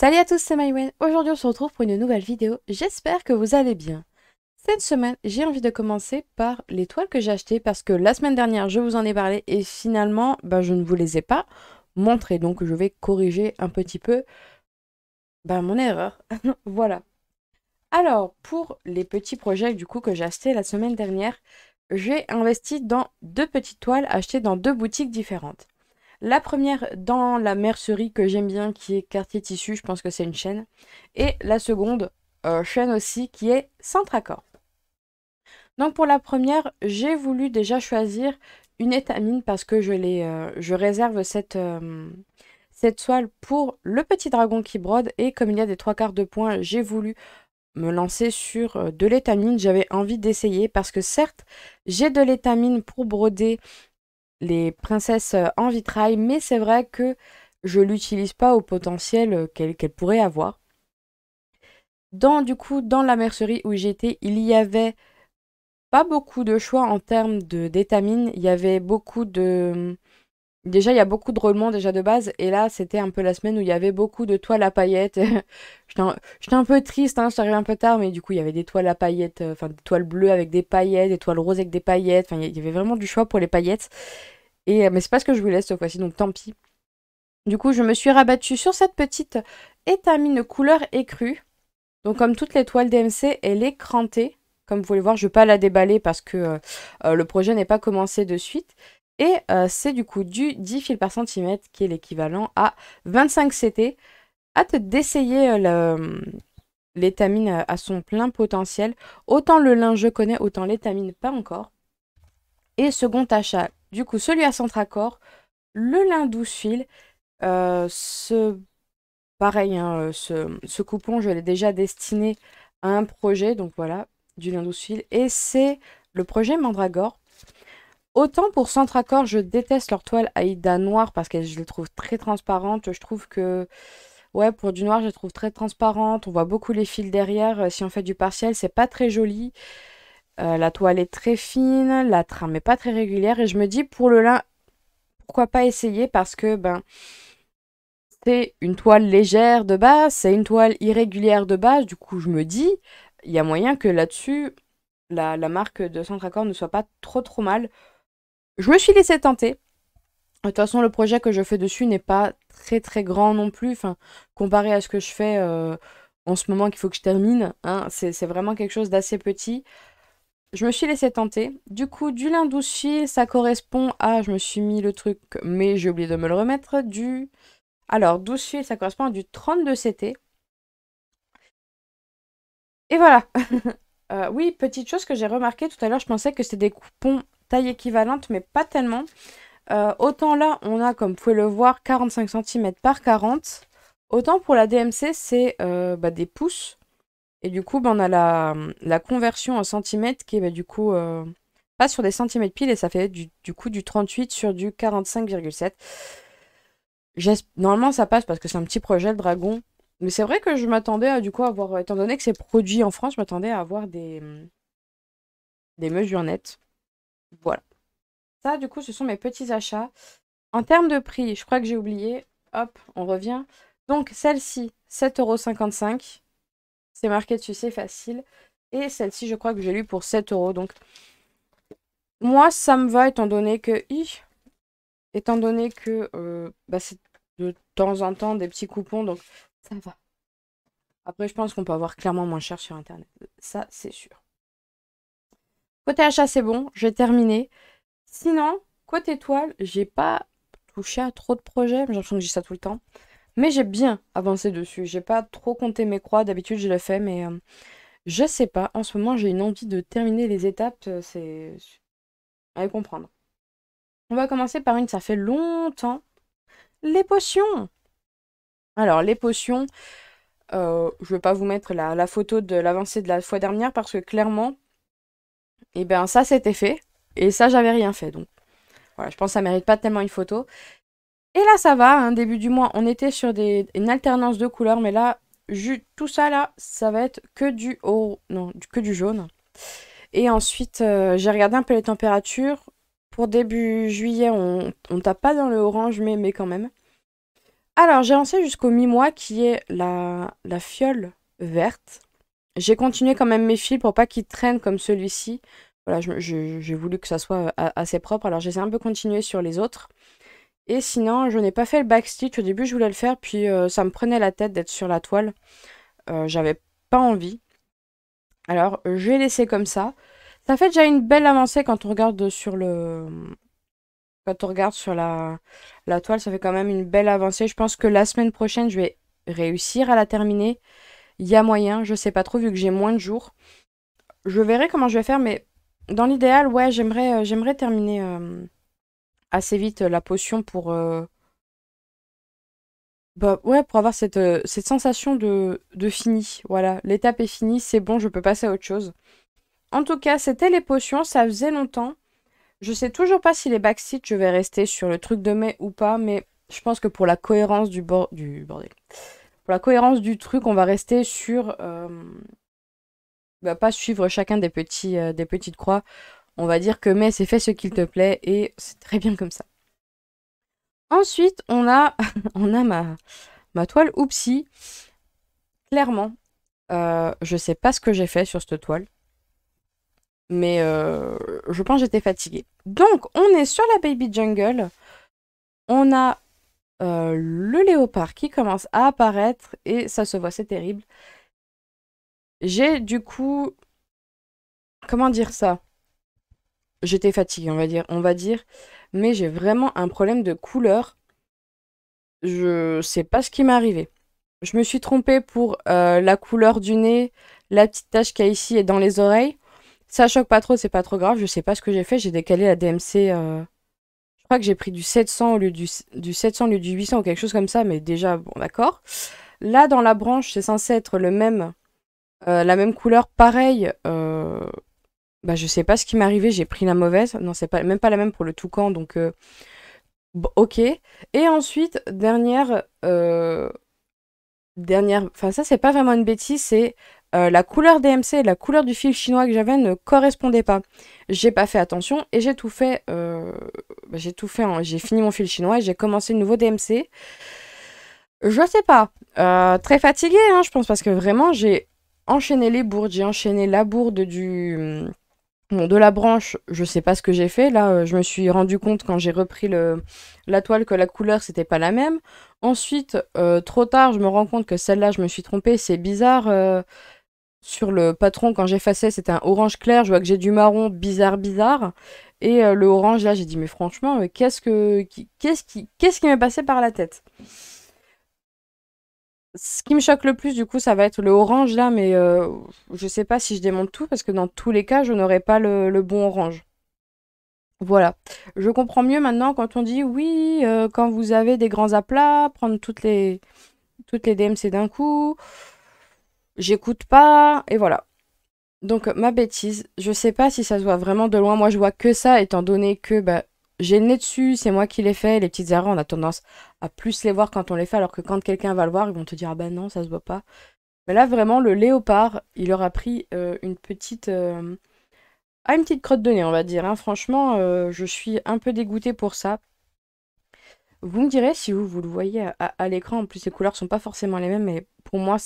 Salut à tous, c'est Maïwen. Aujourd'hui, on se retrouve pour une nouvelle vidéo. J'espère que vous allez bien. Cette semaine, j'ai envie de commencer par les toiles que j'ai achetées parce que la semaine dernière, je vous en ai parlé et finalement, je ne vous les ai pas montrées. Donc, je vais corriger un petit peu mon erreur. Voilà. Alors, pour les petits projets du coup que j'ai achetés la semaine dernière, j'ai investi dans deux petites toiles achetées dans deux boutiques différentes. La première dans la mercerie que j'aime bien, qui est Quartier Tissu, je pense que c'est une chaîne. Et la seconde, chaîne aussi, qui est Centracor. Donc pour la première, j'ai voulu déjà choisir une étamine parce que je réserve cette toile pour le petit dragon qui brode. Et comme il y a des trois quarts de point, j'ai voulu me lancer sur de l'étamine. J'avais envie d'essayer parce que certes, j'ai de l'étamine pour broder les princesses en vitrail, mais c'est vrai que je l'utilise pas au potentiel qu'elle pourrait avoir. Dans la mercerie où j'étais, il y avait pas beaucoup de choix en termes de d'étamine. Il y avait beaucoup de... Déjà, il y a beaucoup de roulements déjà de base, et là, c'était un peu la semaine où il y avait beaucoup de toiles à paillettes. J'étais un peu triste, hein, je suis arrivée un peu tard, mais du coup, il y avait des toiles à paillettes, enfin des toiles bleues avec des paillettes, des toiles roses avec des paillettes, enfin, il y avait vraiment du choix pour les paillettes. Mais c'est pas ce que je voulais cette fois-ci, donc tant pis. Du coup, je me suis rabattue sur cette petite étamine couleur écrue. Donc, comme toutes les toiles DMC, elle est crantée. Comme vous pouvez le voir, je ne vais pas la déballer parce que le projet n'est pas commencé de suite. Et c'est du coup du 10 fils par centimètre qui est l'équivalent à 25 CT. Hâte d'essayer l'étamine à son plein potentiel. Autant le lin je connais, autant l'étamine pas encore. Et second achat, du coup celui à Centracor, le lin 12 fils. Ce Pareil, hein, ce coupon, je l'ai déjà destiné à un projet, donc voilà, du lin 12 fils. Et c'est le projet Mandragore. Autant pour Centracor, je déteste leur toile Aïda noire parce que je les trouve très transparentes. Je trouve que, ouais, pour du noir, je les trouve très transparentes. On voit beaucoup les fils derrière. Si on fait du partiel, c'est pas très joli. La toile est très fine, la trame est pas très régulière. Et je me dis, pour le lin, pourquoi pas essayer parce que, c'est une toile légère de base, c'est une toile irrégulière de base. Du coup, je me dis, il y a moyen que là-dessus, la marque de Centracor ne soit pas trop mal. Je me suis laissée tenter. De toute façon, le projet que je fais dessus n'est pas très grand non plus. Enfin, comparé à ce que je fais en ce moment qu'il faut que je termine, hein, c'est vraiment quelque chose d'assez petit. Je me suis laissée tenter. Du coup, du lin 12 fils, ça correspond à... Je me suis mis le truc, mais j'ai oublié de me le remettre. Alors, 12 fils, ça correspond à du 32 CT. Et voilà. Oui, petite chose que j'ai remarqué tout à l'heure, je pensais que c'était des coupons taille équivalente, mais pas tellement. Autant là, on a, comme vous pouvez le voir, 45 centimètres par 40. Autant pour la DMC, c'est des pouces. Et du coup, on a la conversion en centimètres qui est du coup pas sur des centimètres pile et ça fait du coup du 38 sur du 45,7. Normalement, ça passe parce que c'est un petit projet, le dragon. Mais c'est vrai que je m'attendais à du coup avoir, étant donné que c'est produit en France, je m'attendais à avoir des mesures nettes. Voilà. Ça, du coup, ce sont mes petits achats. En termes de prix, je crois que j'ai oublié. Hop, on revient. Donc, celle-ci, 7,55 €. C'est marqué dessus, c'est facile. Et celle-ci, je crois que j'ai lu pour 7 euros. Donc, moi, ça me va étant donné que c'est de temps en temps des petits coupons. Donc, ça va. Après, je pense qu'on peut avoir clairement moins cher sur Internet. Ça, c'est sûr. Côté achat, c'est bon. J'ai terminé. Sinon, côté toile, j'ai pas touché à trop de projets. J'ai l'impression que je dis ça tout le temps. Mais j'ai bien avancé dessus. J'ai pas trop compté mes croix. D'habitude, je le fais, mais je sais pas. En ce moment, j'ai une envie de terminer les étapes. C'est à comprendre. On va commencer par une, ça fait longtemps. Les potions. Alors, les potions, je vais pas vous mettre la photo de l'avancée de la fois dernière parce que clairement, ça c'était fait. Et ça, j'avais rien fait. Donc, voilà, je pense que ça mérite pas tellement une photo. Et là, ça va, hein, début du mois, on était sur une alternance de couleurs, mais là, tout ça, là, ça va être que que du jaune. Et ensuite, j'ai regardé un peu les températures. Pour début juillet, on tape pas dans le orange, mais quand même. Alors, j'ai lancé jusqu'au mi-mois qui est la fiole verte. J'ai continué quand même mes fils pour pas qu'ils traînent comme celui-ci. Voilà, j'ai voulu que ça soit assez propre, alors j'ai un peu continué sur les autres. Et sinon, je n'ai pas fait le backstitch. Au début, je voulais le faire, puis ça me prenait la tête d'être sur la toile. J'avais pas envie. Alors, j'ai laissé comme ça. Ça fait déjà une belle avancée quand on regarde sur le... Quand on regarde sur la toile, ça fait quand même une belle avancée. Je pense que la semaine prochaine, je vais réussir à la terminer. Il y a moyen, je sais pas trop, vu que j'ai moins de jours. Je verrai comment je vais faire, mais dans l'idéal, ouais, j'aimerais terminer assez vite la potion pour... bah ouais, pour avoir cette sensation de fini. Voilà, l'étape est finie, c'est bon, je peux passer à autre chose. En tout cas, c'était les potions, ça faisait longtemps. Je sais toujours pas si les backseat, je vais rester sur le truc de mai ou pas, mais je pense que pour la cohérence du bordel. Pour la cohérence du truc, on va rester sur... bah, pas suivre chacun des petites croix. On va dire que mai, c'est fait ce qu'il te plaît, et c'est très bien comme ça. Ensuite, on a, on a ma toile Oupsie. Clairement, je sais pas ce que j'ai fait sur cette toile. Mais je pense que j'étais fatiguée. Donc, on est sur la Baby Jungle. On a le léopard qui commence à apparaître. Et ça se voit, c'est terrible. J'ai du coup... Comment dire ça? J'étais fatiguée, on va dire. Mais j'ai vraiment un problème de couleur. Je sais pas ce qui m'est arrivé. Je me suis trompée pour la couleur du nez, la petite tache qu'il y a ici et dans les oreilles. Ça choque pas trop, c'est pas trop grave. Je sais pas ce que j'ai fait. J'ai décalé la DMC. Je crois que j'ai pris du 700 au lieu du 700 au lieu du 800 ou quelque chose comme ça. Mais déjà, bon, d'accord. Là, dans la branche, c'est censé être la même couleur. Pareil. Bah, je sais pas ce qui m'est arrivé. J'ai pris la mauvaise. Non, c'est pas, même pas la même pour le toucan. Donc, bon, ok. Et ensuite, enfin ça c'est pas vraiment une bêtise, c'est la couleur DMC et la couleur du fil chinois que j'avais ne correspondaient pas. J'ai pas fait attention et j'ai tout fait, j'ai fini mon fil chinois et j'ai commencé le nouveau DMC. Je sais pas, très fatiguée hein, je pense parce que vraiment j'ai enchaîné les bourdes, j'ai enchaîné la bourde bon, de la branche, je sais pas ce que j'ai fait. Là, je me suis rendu compte quand j'ai repris la toile que la couleur, c'était pas la même. Ensuite, trop tard, je me rends compte que celle-là, je me suis trompée. C'est bizarre. Sur le patron, quand j'effaçais, c'était un orange clair. Je vois que j'ai du marron, bizarre, bizarre. Et le orange, là, j'ai dit, mais franchement, qu'est-ce qui m'est passé par la tête? Ce qui me choque le plus, du coup, ça va être le orange là, mais je sais pas si je démonte tout parce que dans tous les cas, je n'aurai pas le bon orange. Voilà. Je comprends mieux maintenant quand on dit oui, quand vous avez des grands aplats, prendre toutes les DMC d'un coup. J'écoute pas, et voilà. Donc, ma bêtise, je sais pas si ça se voit vraiment de loin. Moi, je vois que ça, étant donné que bah, j'ai le nez dessus, c'est moi qui les fais. Les petites erreurs, on a tendance à plus les voir quand on les fait, alors que quand quelqu'un va le voir, ils vont te dire ah bah non, ça se voit pas. Mais là, vraiment, le léopard, il aura pris une petite crotte de nez, on va dire. Hein. Franchement, je suis un peu dégoûtée pour ça. Vous me direz si vous le voyez à l'écran. En plus, les couleurs sont pas forcément les mêmes, mais pour moi,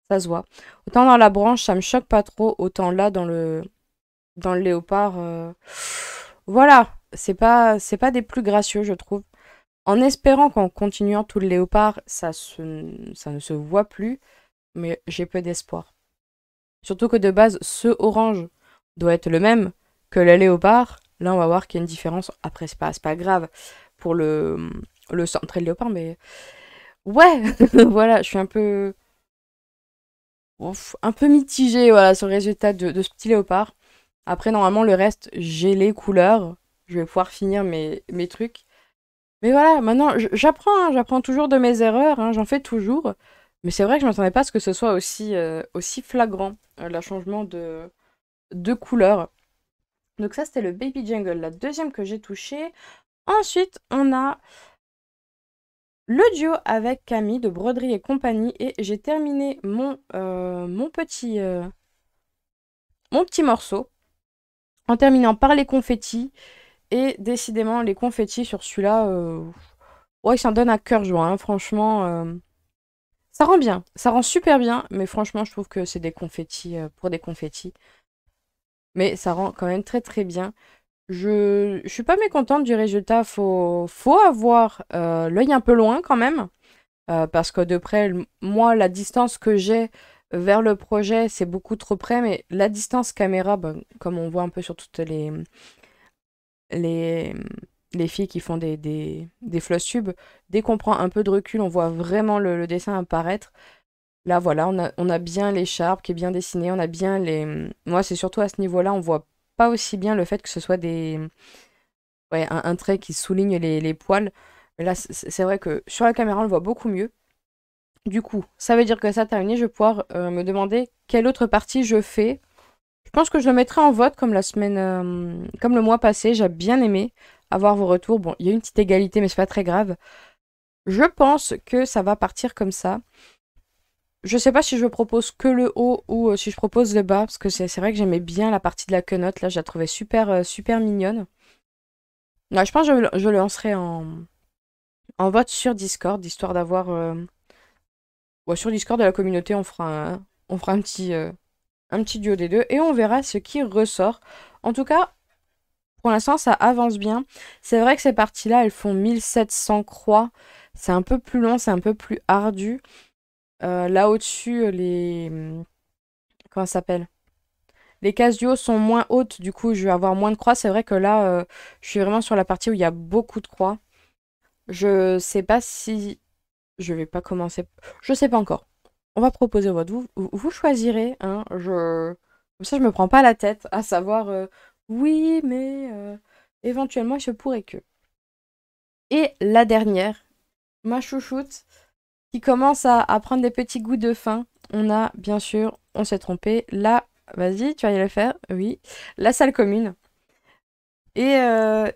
ça se voit. Autant dans la branche, ça me choque pas trop. Autant là, dans le léopard, voilà. C'est pas des plus gracieux, je trouve. En espérant qu'en continuant tout le léopard, ça ne se voit plus. Mais j'ai peu d'espoir. Surtout que de base, ce orange doit être le même que le léopard. Là, on va voir qu'il y a une différence. Après, c'est pas grave pour le centre et le léopard, mais ouais, voilà, je suis un peu mitigée voilà, sur le résultat de ce petit léopard. Après, normalement, le reste, j'ai les couleurs. Je vais pouvoir finir mes trucs. Mais voilà, maintenant, j'apprends, hein, j'apprends toujours de mes erreurs, hein, j'en fais toujours. Mais c'est vrai que je ne m'attendais pas à ce que ce soit aussi flagrant, le changement de couleur. Donc ça, c'était le Baby Jungle, la deuxième que j'ai touchée. Ensuite, on a le duo avec Camille de Broderie et compagnie. Et j'ai terminé mon petit morceau en terminant par les confettis. Et décidément, les confettis sur celui-là, Ouais, il s'en donne à cœur joie, hein, franchement. Ça rend bien, ça rend super bien, mais franchement, je trouve que c'est des confettis pour des confettis. Mais ça rend quand même très très bien. Je suis pas mécontente du résultat, faut avoir l'œil un peu loin quand même, parce que de près, moi, la distance que j'ai vers le projet, c'est beaucoup trop près, mais la distance caméra, ben, comme on voit un peu sur toutes les, les filles qui font des floss tubes, dès qu'on prend un peu de recul, on voit vraiment le dessin apparaître. Là, voilà, on a bien l'écharpe qui est bien dessinée, on a bien les... Moi, c'est surtout à ce niveau-là, on voit pas aussi bien le fait que ce soit ouais, un trait qui souligne les poils. Mais là, c'est vrai que sur la caméra, on le voit beaucoup mieux. Du coup, ça veut dire que ça terminé, je vais pouvoir me demander quelle autre partie je fais. Je pense que je le mettrai en vote comme la semaine, comme le mois passé. J'ai bien aimé avoir vos retours. Bon, il y a une petite égalité, mais c'est pas très grave. Je pense que ça va partir comme ça. Je sais pas si je propose que le haut ou si je propose le bas, parce que c'est vrai que j'aimais bien la partie de la quenotte. Là, je la trouvais super, super mignonne. Ouais, je pense que je le lancerai en vote sur Discord, histoire d'avoir... ouais, sur Discord de la communauté, on fera un petit duo des deux et on verra ce qui ressort. En tout cas, pour l'instant, ça avance bien. C'est vrai que ces parties-là, elles font 1700 croix. C'est un peu plus long, c'est un peu plus ardu. Là au-dessus, comment ça s'appelle? Les cases du haut sont moins hautes, du coup, je vais avoir moins de croix. C'est vrai que là, je suis vraiment sur la partie où il y a beaucoup de croix. Je sais pas si... Je vais pas commencer... Je sais pas encore. On va proposer au vote. Vous choisirez, hein. Comme ça, je me prends pas la tête à savoir... oui, mais... éventuellement, je pourrais que... Et la dernière, ma chouchoute, qui commence à prendre des petits goûts de faim. On a, bien sûr, on s'est trompé, là, vas-y, tu vas y le faire, oui, la salle commune. Et, euh,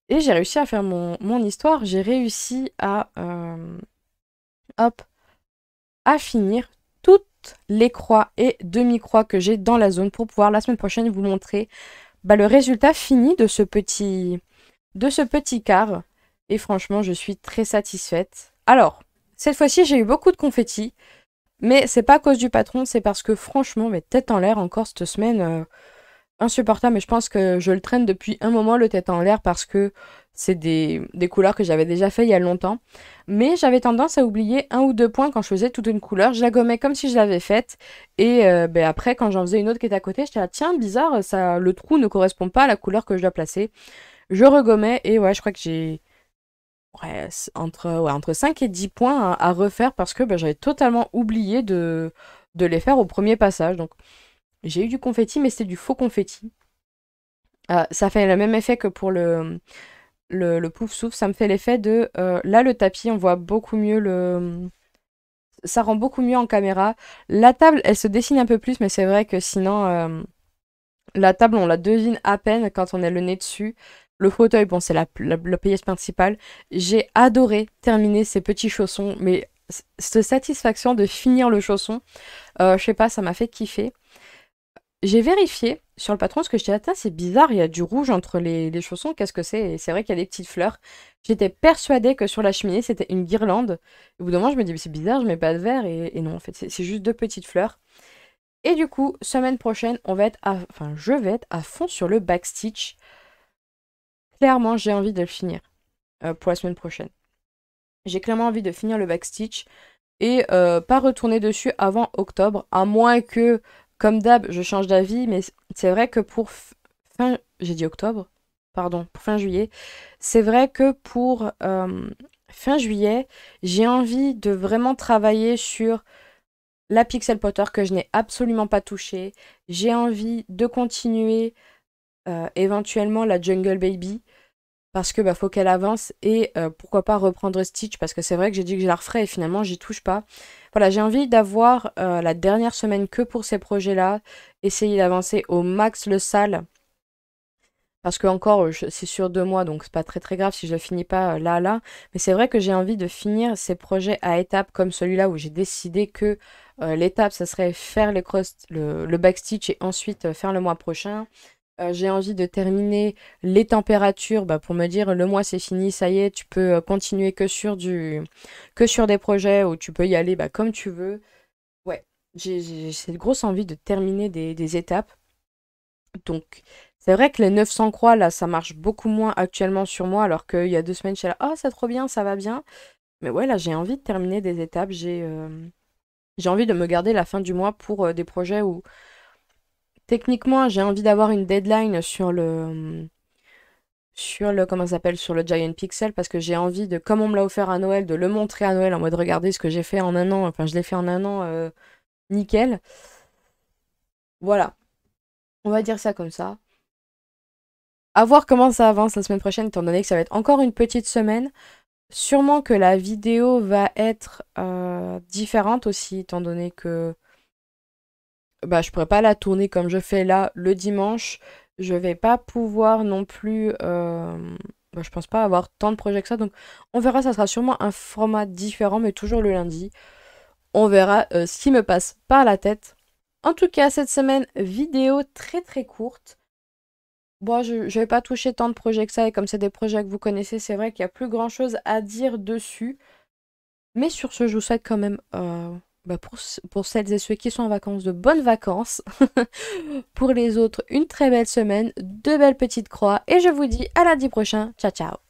et j'ai réussi à faire mon histoire, j'ai réussi hop, à finir toutes les croix et demi-croix que j'ai dans la zone pour pouvoir la semaine prochaine vous montrer bah, le résultat fini de ce petit quart. Et franchement, je suis très satisfaite. Alors, cette fois-ci, j'ai eu beaucoup de confettis. Mais c'est pas à cause du patron, c'est parce que franchement, mais tête en l'air encore cette semaine, insupportable. Mais je pense que je le traîne depuis un moment, le tête en l'air, parce que c'est des couleurs que j'avais déjà fait il y a longtemps. Mais j'avais tendance à oublier un ou deux points quand je faisais toute une couleur. Je la gommais comme si je l'avais faite. Et ben après, quand j'en faisais une autre qui était à côté, j'étais là, tiens, bizarre, ça, le trou ne correspond pas à la couleur que je dois placer. Je regommais et ouais, je crois que j'ai ouais, entre 5 et 10 points à refaire parce que bah, j'avais totalement oublié de les faire au premier passage. Donc j'ai eu du confetti, mais c'était du faux confetti. Ça fait le même effet que pour le pouf souffle. Ça me fait l'effet de... là, le tapis, on voit beaucoup mieux le... Ça rend beaucoup mieux en caméra. La table, elle se dessine un peu plus, mais c'est vrai que sinon... la table, on la devine à peine quand on est le nez dessus. Le fauteuil, bon, c'est la pièce principale. J'ai adoré terminer ces petits chaussons, mais cette satisfaction de finir le chausson, je sais pas, ça m'a fait kiffer. J'ai vérifié sur le patron parce que j'étais là, c'est bizarre, il y a du rouge entre les chaussons, qu'est-ce que c'est? Et c'est vrai qu'il y a des petites fleurs. J'étais persuadée que sur la cheminée, c'était une guirlande. Au bout d'un moment, je me dis, mais c'est bizarre, je mets pas de verre. Et non, en fait, c'est juste deux petites fleurs. Et du coup, semaine prochaine, enfin, je vais être à fond sur le backstitch. Clairement, j'ai envie de le finir pour la semaine prochaine. J'ai clairement envie de finir le backstitch et pas retourner dessus avant octobre, à moins que, comme d'hab, je change d'avis, mais c'est vrai que pour fin... J'ai dit octobre? Pardon, pour fin juillet. C'est vrai que pour fin juillet, j'ai envie de vraiment travailler sur la Pixel Potter que je n'ai absolument pas touchée. J'ai envie de continuer éventuellement la Jungle Baby parce que bah, faut qu'elle avance et pourquoi pas reprendre Stitch parce que c'est vrai que j'ai dit que je la referais et finalement j'y touche pas. Voilà, j'ai envie d'avoir la dernière semaine que pour ces projets-là, essayer d'avancer au max le sale parce que encore c'est sur 2 mois donc c'est pas très très grave si je le finis pas là, mais c'est vrai que j'ai envie de finir ces projets à étapes comme celui-là où j'ai décidé que l'étape ça serait faire le backstitch et ensuite faire le mois prochain. J'ai envie de terminer les températures pour me dire le mois c'est fini, ça y est, tu peux continuer que sur des projets où tu peux y aller comme tu veux. Ouais, j'ai cette grosse envie de terminer des étapes. Donc, c'est vrai que les 900 croix, là, ça marche beaucoup moins actuellement sur moi, alors qu'il y a 2 semaines, je suis là, oh, c'est trop bien, ça va bien. Mais ouais, là, j'ai envie de terminer des étapes, j'ai envie de me garder la fin du mois pour des projets où, techniquement, j'ai envie d'avoir une deadline comment ça s'appelle, sur le Giant Pixel, parce que j'ai envie de, comme on me l'a offert à Noël, de le montrer à Noël en mode, regardez ce que j'ai fait en un an, enfin, je l'ai fait en un an, nickel. Voilà, on va dire ça comme ça. À voir comment ça avance la semaine prochaine, étant donné que ça va être encore une petite semaine. Sûrement que la vidéo va être différente aussi, étant donné que je pourrais pas la tourner comme je fais là le dimanche. Je vais pas pouvoir non plus. Je pense pas avoir tant de projets que ça. Donc on verra, ça sera sûrement un format différent, mais toujours le lundi. On verra ce qui me passe par la tête. En tout cas, cette semaine, vidéo très très courte. Bon, je vais pas toucher tant de projets que ça, et comme c'est des projets que vous connaissez, c'est vrai qu'il y a plus grand chose à dire dessus. Mais sur ce, je vous souhaite quand même, pour celles et ceux qui sont en vacances, de bonnes vacances. Pour les autres, une très belle semaine, de belles petites croix. Et je vous dis à lundi prochain. Ciao, ciao.